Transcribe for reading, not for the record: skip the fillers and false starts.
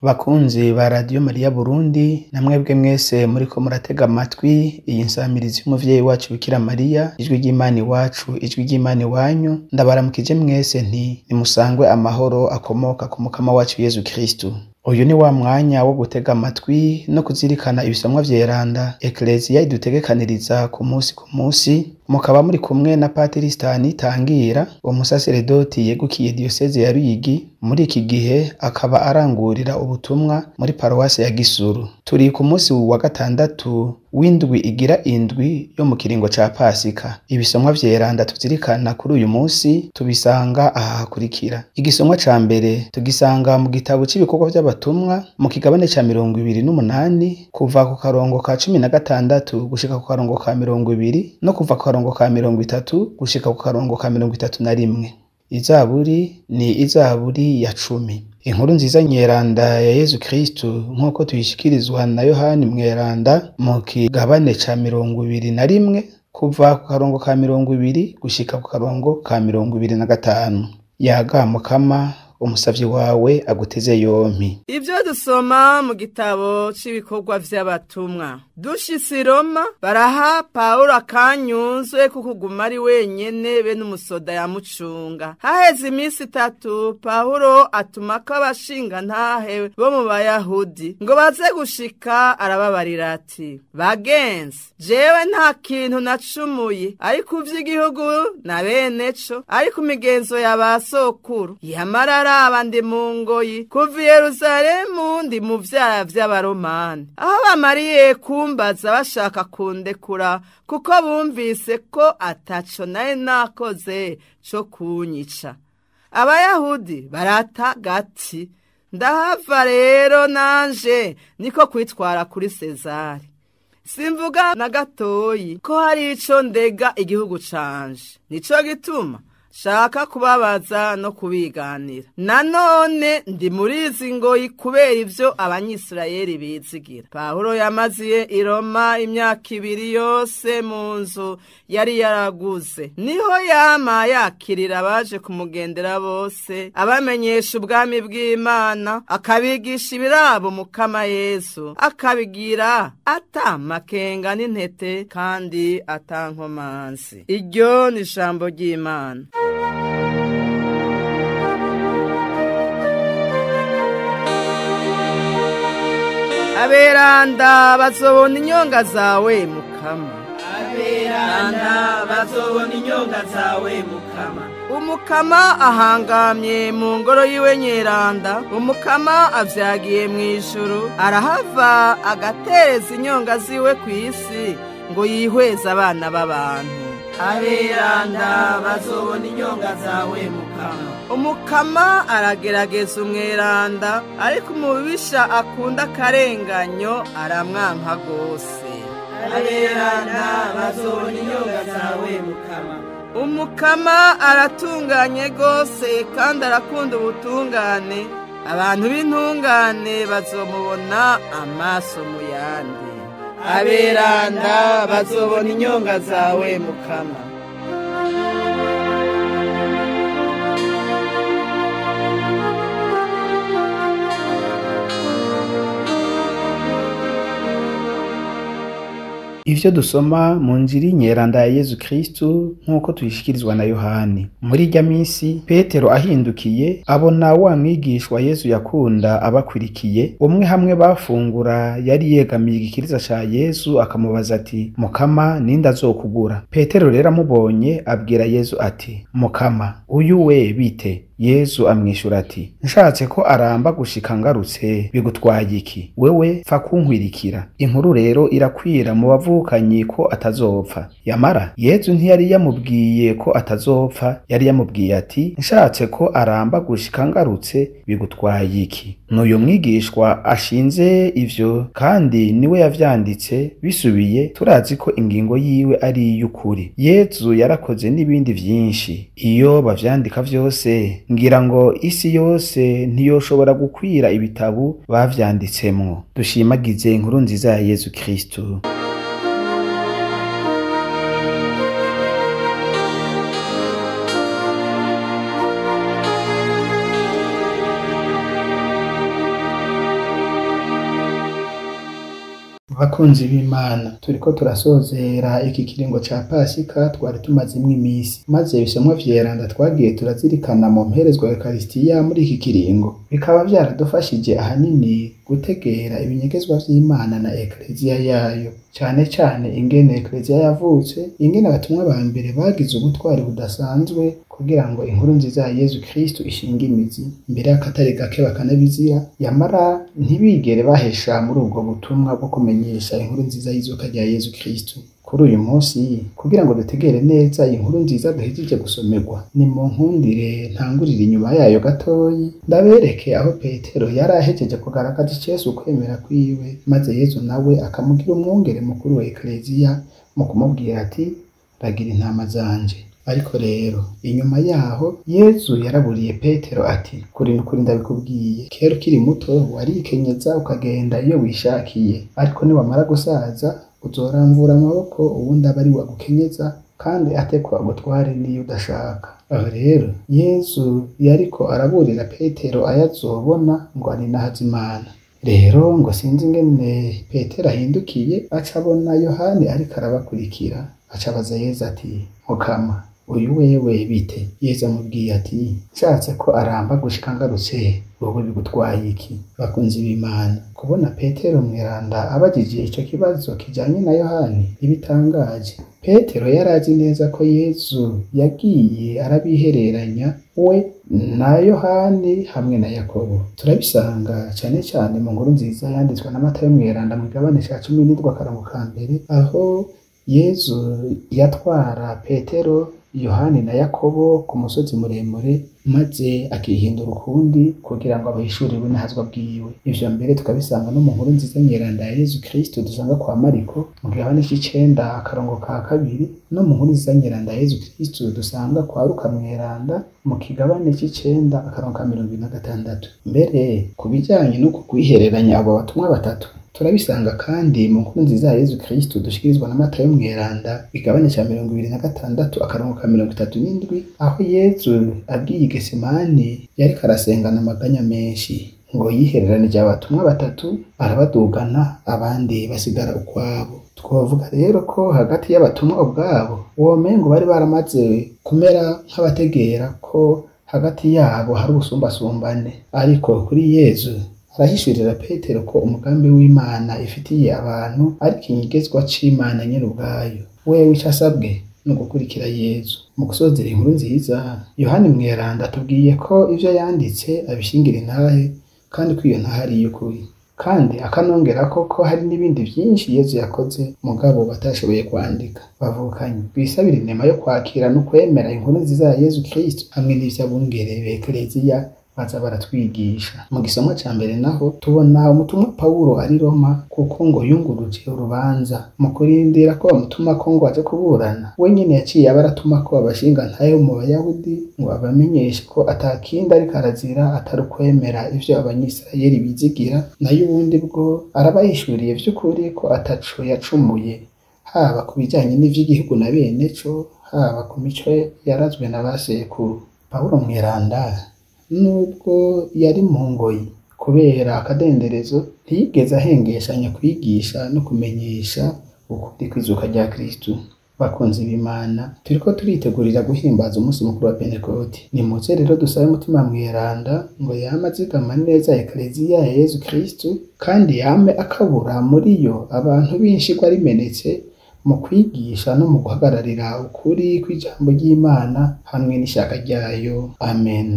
Bakunzi ba Radio Maria Burundi, namwebwe mwese muriko muratega amatwi iyi nsamirizi y'umuvyeyi wacu Bikira Maria, ijwi ry'Imana iwacu, ijwi ry'Imana iwanyu, ndabaramukije mwese nti nimusangwe amahoro akomoka ku mukama wacu Yezu Kristu. Uyu ni wa mwanya wo gutega amatwi no kuzirikana ibisomwa vyeranda Eklezia idutegekaniriza ku musi mukaba muri kumwe na Patiri Stani Tangira, umusaseredoti yegukiye diocese ya Ruyigi, muri iki gihe akaba arangurira ubutumwa muri paruwasi ya Gisuru. Turi ku musi wa gatandatu w'indwi igira indwi yo mu kiringo ca Pasika. Ibisomwa vyeranda tuzirikana kuri uyu musi tubisanga aha hakurikira. Igisomwa ca mbere tugisanga mu gitabo c'ibikorwa vy'abatumwa mu kigabane ca 28 kuva ku karongo ka 16 gushika ku karongo ka 20 no kuva ku karongo ka 30 gushika ku karongo ka 31. Izaburi ni izaburi ya 10. Inkuru nziza nyeranda ya Yezu Kristu nk'uko tuyishikirizwa na Yohani mweranda mu kigabane ca 21 kuva ku karongo ka 20 gushika ku karongo ka 25. Yaga Mukama umusavyi wawe aguteze yompi. Ivyo dusoma mu gitabo c'ibikorwa vy'abatumwa. Dushitse i Roma baraha Pawulo akanyuzwe kukuguma ari wenyene be n'umusoda yamucunga. Haheze imisi 3 Pawulo atumako abashingantahe bo mu Bayahudi ngo baze gushika, arababarira ati: bagenzi, jewe nta kintu nacumuye ariko ivy'igihugu na beneco, ariko imigenzo ya basokuru yamarara abandi mu ngoyi kuva i Yerusalemu ndi mu vyara vy'abaromani, aho bamariye kumbaza bashaka kundekura kuko bumvise ko ataco nari nakoze co kunyica. Abayahudi barata gati, ndahava rero nanje niko kwitwara kuri Sezari. Simvuga na gatoyi ko hari ico ndega igihugu canje, nico gituma shaka kubabaza no kubiganira. Nanone ndi muri izi ngoyi kubera ivyo abanyisirayeli bizigira. Pawulo yamaziye i Roma imyaka 2 yose mu nzu yari yaraguze. Niho yama yakirira abaje kumugendera bose, abamenyesha ubwami bw'Imana, akabigisha ibirabo Mukama Yesu, akabigira atamakenga n'intete kandi atankomanzi. Iryo ni ijambo ry'Imana. Aberanda bazobona inyonga zawe Mukama. Aberanda bazobona inyonga zawe Mukama. Umukama ahangamye mu ngoro yiwe nyeranda, umukama avyagiye mw'ijuru, arahava agatereza inyonga ziwe kw'isi ngo yihweze abana b'abantu. Aberanda bazobona inyonga zawe Mukama. Umukama aragerageza umweranda, ariko umubisha akunda akarenganyo aramwanka gose. Aberanda bazobona inyonga zawe Mukama. Umukama aratunganye gose kandi arakunda ubutungane, abantu b'intungane bazomubona amaso mu yandi. Aberanda bazobona inyonga zawe Mukama. Ivyo dusoma mu njiri nyeranda ya Yezu Kristu nk'uko tuyishikirizwa na Yohani. Muri irya misi Petero ahindukiye abona wa mwigishwa Yezu yakunda abakwirikiye, umwe hamwe bafungura yari yegamiye igikiriza ca Yezu, akamubaza ati: Mukama, ninde azokugura? Petero rero amubonye abwira Yezu ati: Mukama, uyu we bite? Yezu amwishura ati: nshatse ko aramba gushika ngarutse bigutwaye iki? Wewe pfa kunkwirikira. Inkuru rero irakwira mu bavukanyi ko atazopfa. Yamara Yezu ntiyari yamubwiye ko atazopfa, yari yamubwiye ati: nshatse ko aramba gushika ngarutse bigutwaye iki? N'uyu mwigishwa ashinze ivyo kandi niwe yavyanditse. Bisubiye turazi ko ingingo yiwe ari iy'ukuri. Yezu yarakoze n'ibindi vyinshi. Iyo bavyandika vyose ngira ngo isi yose ntiyoshobora gukwira ibitabu bavyanditsemwo. Dushimagize inkuru nziza ya Yezu Kristu. Bakunzi b'Imana, turiko turasozera iki kiringo ca Pasika twari tumazemwo imisi, maze ibisomwa vyeranda twagiye turazirikana mu mperezwa ya Ekaristiya muri iki kiringo, bikaba vyaradufashije ahanini gutegera ibinyegezwa vy'Imana na Ekleziya yayo, cane cane ingene Ekleziya yavutse, ingene abatumwa ba mbere bagize ubutwari budasanzwe kugira ngo inkuru nziza ya Yezu Kristo ishinge imizi, mbere y'akatari gake bakanabizira, yamara ntibigere bahesha muri ubwo butumwa bwo kumenyesha inkuru nziza y'izuka rya Yezu Kristo. Kuri uyu munsi, kugira ngo dutegere neza inkuru nziza duhejeje gusomerwa, ni mu nkundire ntangurira inyuma yayo gatoyi, ndabereke aho Petero yari ahejeje kugaragaza Yesu ukwemera kwiwe, maze Yezu nawe akamugira umwungere mukuru wa Ekleziya mu kumubwira ati ragira intama zanje. Ariko rero inyuma yaho Yezu yaraburiye Petero ati kuri nukuri ndabikubwiye, kera ukiri muto warikenyeza ukagenda iyo wishakiye, ariko niwamara gusaza uzoramvura amaboko ubundi aba ari wagukenyeza kandi atekwa agutware niyo udashaka. Aho rero Yezu yariko araburira Petero ayazobona ngo aninahaze Imana. Rero ngo sinzi ingene Petero ahindukiye aca abona Yohani ariko arabakurikira, aca abaza Yezu ati Mukama, uyu wewe bite? Yezu amubwiye ati nshatse ko aramba gushika ngarutse, wowe bigutwaye iki? Bakunzi b'Imana, kubona Petero mweranda abajije ico kibazo kijanye na Yohani ibitangaje. Petero yarazi neza ko Yezu yagiye arabihereranya we na Yohani hamwe na Yakobo. Turabisanga cane cane mu nkuru nziza yanditswe na Matayo mweranda mu gabane ca 17 akarongo ka mbere, aho Yezu yatwara Petero, Yohani na Yakobo ku musozi muremure, maze akihindura ukundi kugira ngo abahishurirwe n'ahazwa bwiwe. Ivyo mbere tukabisanga no mu nkuru nziza nyeranda ya Yezu Kristo dusanga kwa Mariko mu gabane c'9 akarongo ka 2, no mu nkuru nziza nyeranda ya Yezu Kristo dusanga kwa Luka mweranda mu kigabane c'9 akarongo ka 26. Mbere kubijanye no kwihereranya abo batumwa batatu turabisanga kandi mu nkuru nziza ya Yezu Kristo dushikirizwa na Matayo mweranda igabane ca 26 akarongo ka 37, aho Yezu agiye i Getsemani yariko arasengana amaganya menshi, ngo yihereranije abatumwa batatu arabadugana abandi basigara ukwabo. Twovuga rero ko hagati y'abatumwa ubwabo womengo bari baramaze kumera nk'abategera ko hagati yabo hari ubusumbasumbane, ariko kuri Yezu arahishurira Petero ko umugambi w'Imana ifitiye abantu ari ikinyegezwa c'Imana nyene ubwayo. Wewe ico asabwe no gukurikira Yezu. Mu gusozera inkuru nziza, Yohani mweranda atubwiye ko ivyo yanditse abishingira intahe, kandi ko iyo ntahe ari iy'ukuri, kandi akanongera ko hari n'ibindi vyinshi Yezu yakoze mugabo batashoboye kwandika. Bavukanye bisabira inema yo kwakira no kwemera inkuru nziza ya Yezu Kristo hamwe n'ivy'abungere b'Ekleziya baza baratwigisha. Mu gisomwa ca mbere naho tubona umutumwa Pawulo ari Roma, kuko ngo yunguruje urubanza. Mu kurindira ko bamutuma ko ngo aje kuburana, we nyene yaciye abaratuma ko abashinga ntayo mu Bayahudi ngo abamenyeshe ko atakindi ariko arazira atari ukwemera ivyo Abanyisirayeli bizigira, nayo ubundi bwo arabayishuriye vy'ukuri ko ataco yacumuye, haba ku bijanye n'ivy'igihugu na bene co, haba ku mico yarazwe na basekuru. Pawulo mweranda nubwo yari mu ngoyi kubera akadenderezo, ntiyigeze ahengeshanya kwigisha no kumenyesha ukuri kw'izuka rya Kristo. Bakunzi b'Imana, turiko turitegurira guhimbaza umunsi mukuru wa Pentekoti. Nimuze rero dusabe umutima mweranda ngo yame azigama neza Ekleziya ya Yezu Kristo, kandi yame akabura muri yo abantu b'inshigwa rimenetse mu kwigisha no mu guhagararira ukuri kw'ijambo ry'Imana hamwe n'ishaka ryayo. Amen.